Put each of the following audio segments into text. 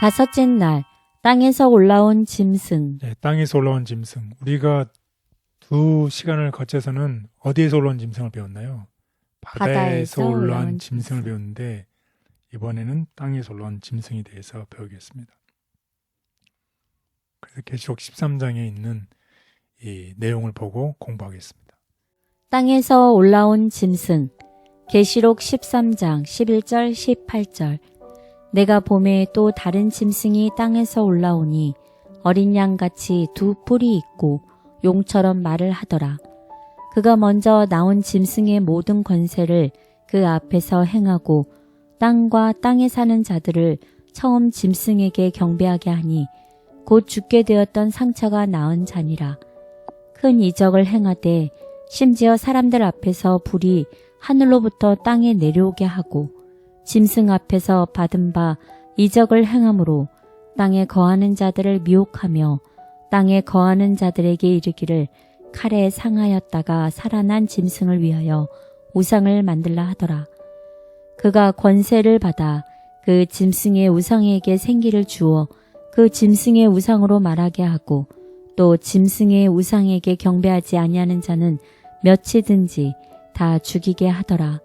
다섯째 날, 땅에서 올라온 짐승. 네, 땅에서 올라온 짐승. 우리가 두 시간을 거쳐서는 어디에서 올라온 짐승을 배웠나요? 바다에서 올라온 짐승을 배웠는데 이번에는 땅에서 올라온 짐승에 대해서 배우겠습니다. 그래서 계시록 13장에 있는 이 내용을 보고 공부하겠습니다. 땅에서 올라온 짐승. 계시록 13장 11절 18절. 내가 봄에 또 다른 짐승이 땅에서 올라오니 어린 양같이 두 뿔이 있고 용처럼 말을 하더라. 그가 먼저 나온 짐승의 모든 권세를 그 앞에서 행하고 땅과 땅에 사는 자들을 처음 짐승에게 경배하게 하니 곧 죽게 되었던 상처가 나은 자니라. 큰 이적을 행하되 심지어 사람들 앞에서 불이 하늘로부터 땅에 내려오게 하고 짐승 앞에서 받은 바 이적을 행함으로 땅에 거하는 자들을 미혹하며 땅에 거하는 자들에게 이르기를 칼에 상하였다가 살아난 짐승을 위하여 우상을 만들라 하더라. 그가 권세를 받아 그 짐승의 우상에게 생기를 주어 그 짐승의 우상으로 말하게 하고 또 짐승의 우상에게 경배하지 아니하는 자는 몇이든지 다 죽이게 하더라.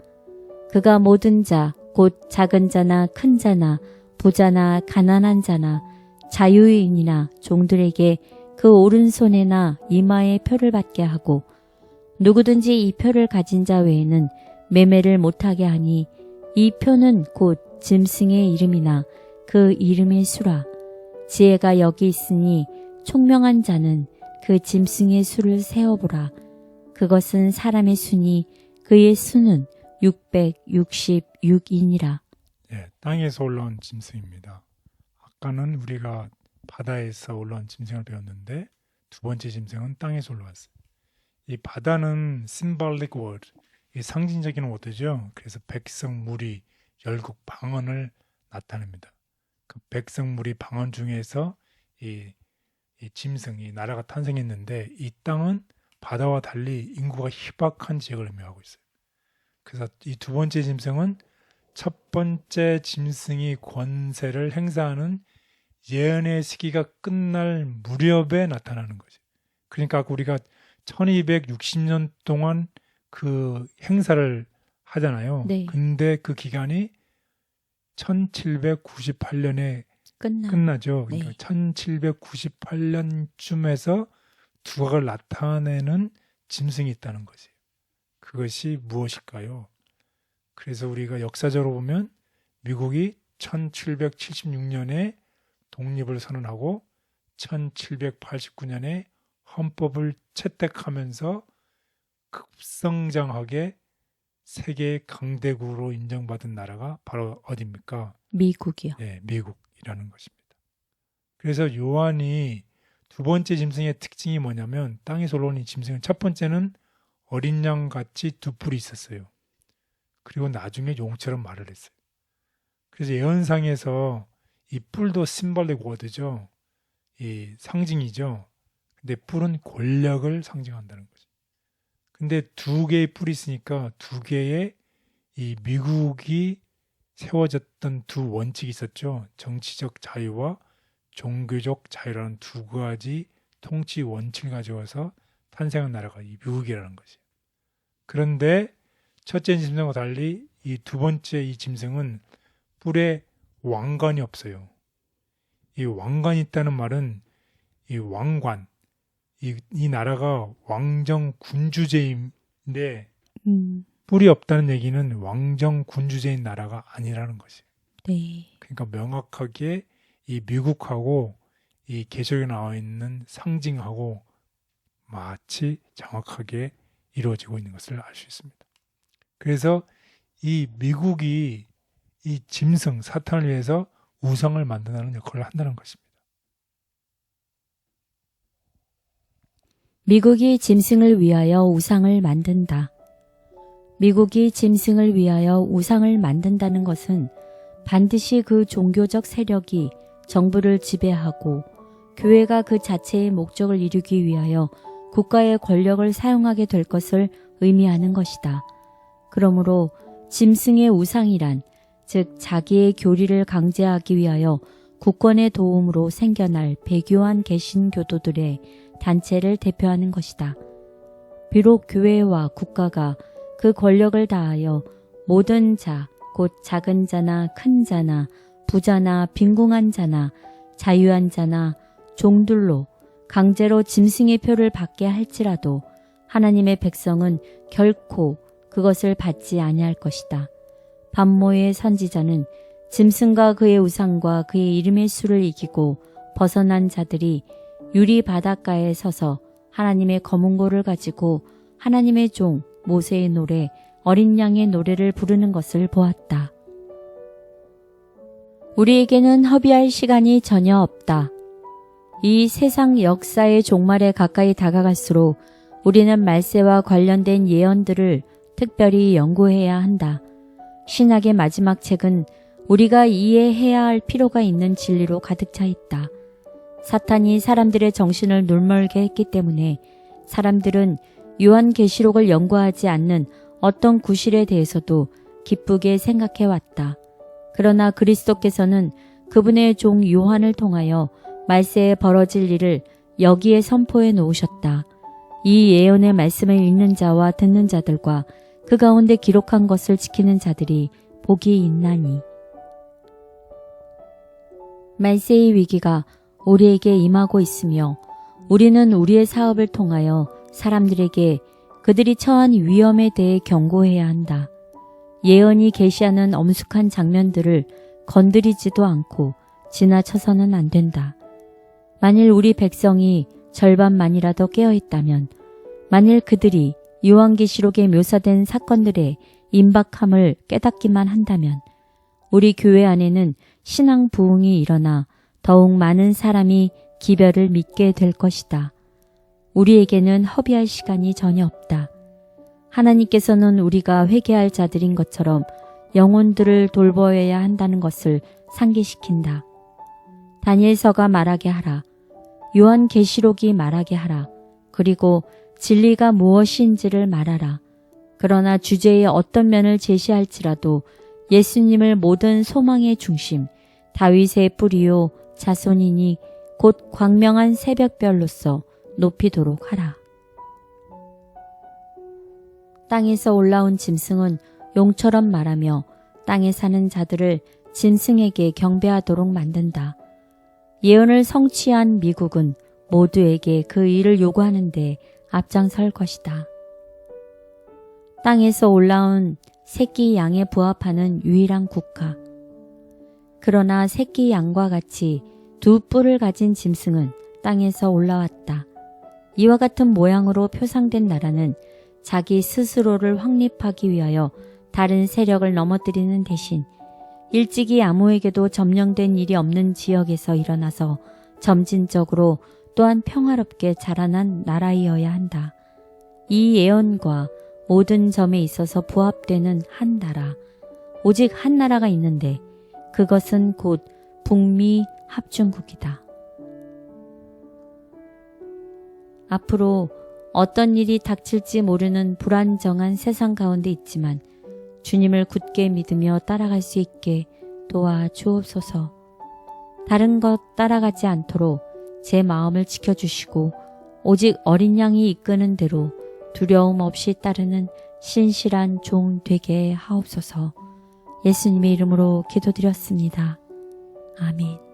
그가 모든 자 곧 작은 자나 큰 자나 부자나 가난한 자나 자유인이나 종들에게 그 오른손에나 이마에 표를 받게 하고 누구든지 이 표를 가진 자 외에는 매매를 못하게 하니 이 표는 곧 짐승의 이름이나 그 이름의 수라. 지혜가 여기 있으니 총명한 자는 그 짐승의 수를 세어보라. 그것은 사람의 수니 그의 수는 666이니라. 네, 땅에서 올라온 짐승입니다. 아까는 우리가 바다에서 올라온 짐승을 배웠는데 두 번째 짐승은 땅에서 올라왔어요. 이 바다는 symbolic word, 이 상징적인 워드죠. 그래서 백성, 무리, 열국, 방언을 나타냅니다. 그 백성, 무리, 방언 중에서 이 짐승, 이 나라가 탄생했는데 이 땅은 바다와 달리 인구가 희박한 지역을 의미하고 있어요. 그래서 이 두 번째 짐승은 첫 번째 짐승이 권세를 행사하는 예언의 시기가 끝날 무렵에 나타나는 거죠. 그러니까 우리가 1260년 동안 그 행사를 하잖아요. 네. 근데 그 기간이 1798년에 끝나죠. 그러니까 네. 1798년쯤에서 두각을 나타내는 짐승이 있다는 거지. 그것이 무엇일까요? 그래서 우리가 역사적으로 보면 미국이 1776년에 독립을 선언하고 1789년에 헌법을 채택하면서 급성장하게 세계 강대국으로 인정받은 나라가 바로 어디입니까? 미국이요. 네, 미국이라는 것입니다. 그래서 요한이 두 번째 짐승의 특징이 뭐냐면 땅에서 올라오는 짐승은 첫 번째는 어린 양같이 두 뿔이 있었어요. 그리고 나중에 용처럼 말을 했어요. 그래서 예언상에서 이 뿔도 심벌릭 워드죠. 이 상징이죠. 근데 뿔은 권력을 상징한다는 거죠. 근데 두 개의 뿔이 있으니까 두 개의 이 미국이 세워졌던 두 원칙이 있었죠. 정치적 자유와 종교적 자유라는 두 가지 통치 원칙을 가져와서 탄생한 나라가 이 미국이라는 것이에요. 그런데 첫째 짐승과 달리 이 두 번째 이 짐승은 뿔에 왕관이 없어요. 이 왕관이 있다는 말은 이 왕관, 이 나라가 왕정 군주제인데 뿔이 없다는 얘기는 왕정 군주제인 나라가 아니라는 것이에요. 네. 그러니까 명확하게 이 미국하고 이 계시록에 나와 있는 상징하고 마치 정확하게 이루어지고 있는 것을 알 수 있습니다. 그래서 이 미국이 이 짐승, 사탄을 위해서 우상을 만드는 역할을 한다는 것입니다. 미국이 짐승을 위하여 우상을 만든다. 미국이 짐승을 위하여 우상을 만든다는 것은 반드시 그 종교적 세력이 정부를 지배하고 교회가 그 자체의 목적을 이루기 위하여 국가의 권력을 사용하게 될 것을 의미하는 것이다. 그러므로 짐승의 우상이란 즉 자기의 교리를 강제하기 위하여 국권의 도움으로 생겨날 배교한 개신교도들의 단체를 대표하는 것이다. 비록 교회와 국가가 그 권력을 다하여 모든 자, 곧 작은 자나 큰 자나 부자나 빈궁한 자나 자유한 자나 종들로 강제로 짐승의 표를 받게 할지라도 하나님의 백성은 결코 그것을 받지 아니할 것이다. 반모의 선지자는 짐승과 그의 우상과 그의 이름의 수를 이기고 벗어난 자들이 유리 바닷가에 서서 하나님의 검은고를 가지고 하나님의 종 모세의 노래 어린 양의 노래를 부르는 것을 보았다. 우리에게는 허비할 시간이 전혀 없다. 이 세상 역사의 종말에 가까이 다가갈수록 우리는 말세와 관련된 예언들을 특별히 연구해야 한다. 신학의 마지막 책은 우리가 이해해야 할 필요가 있는 진리로 가득 차 있다. 사탄이 사람들의 정신을 놀멀게 했기 때문에 사람들은 요한계시록을 연구하지 않는 어떤 구실에 대해서도 기쁘게 생각해 왔다. 그러나 그리스도께서는 그분의 종 요한을 통하여 말세에 벌어질 일을 여기에 선포해 놓으셨다. 이 예언의 말씀을 읽는 자와 듣는 자들과 그 가운데 기록한 것을 지키는 자들이 복이 있나니. 말세의 위기가 우리에게 임하고 있으며 우리는 우리의 사업을 통하여 사람들에게 그들이 처한 위험에 대해 경고해야 한다. 예언이 계시하는 엄숙한 장면들을 건드리지도 않고 지나쳐서는 안 된다. 만일 우리 백성이 절반만이라도 깨어있다면, 만일 그들이 요한계시록에 묘사된 사건들의 임박함을 깨닫기만 한다면 우리 교회 안에는 신앙 부흥이 일어나 더욱 많은 사람이 기별을 믿게 될 것이다. 우리에게는 허비할 시간이 전혀 없다. 하나님께서는 우리가 회개할 자들인 것처럼 영혼들을 돌보아야 한다는 것을 상기시킨다. 다니엘서가 말하게 하라. 요한계시록이 말하게 하라. 그리고 진리가 무엇인지를 말하라. 그러나 주제의 어떤 면을 제시할지라도 예수님을 모든 소망의 중심, 다윗의 뿌리요 자손이니 곧 광명한 새벽별로서 높이도록 하라. 땅에서 올라온 짐승은 용처럼 말하며 땅에 사는 자들을 짐승에게 경배하도록 만든다. 예언을 성취한 미국은 모두에게 그 일을 요구하는데 앞장설 것이다. 땅에서 올라온 새끼 양에 부합하는 유일한 국가. 그러나 새끼 양과 같이 두 뿔을 가진 짐승은 땅에서 올라왔다. 이와 같은 모양으로 표상된 나라는 자기 스스로를 확립하기 위하여 다른 세력을 넘어뜨리는 대신 일찍이 아무에게도 점령된 일이 없는 지역에서 일어나서 점진적으로 또한 평화롭게 자라난 나라이어야 한다. 이 예언과 모든 점에 있어서 부합되는 한 나라, 오직 한 나라가 있는데 그것은 곧 북미 합중국이다. 앞으로 어떤 일이 닥칠지 모르는 불안정한 세상 가운데 있지만 주님을 굳게 믿으며 따라갈 수 있게 도와주옵소서. 다른 것 따라가지 않도록 제 마음을 지켜주시고 오직 어린 양이 이끄는 대로 두려움 없이 따르는 신실한 종 되게 하옵소서. 예수님의 이름으로 기도드렸습니다. 아멘.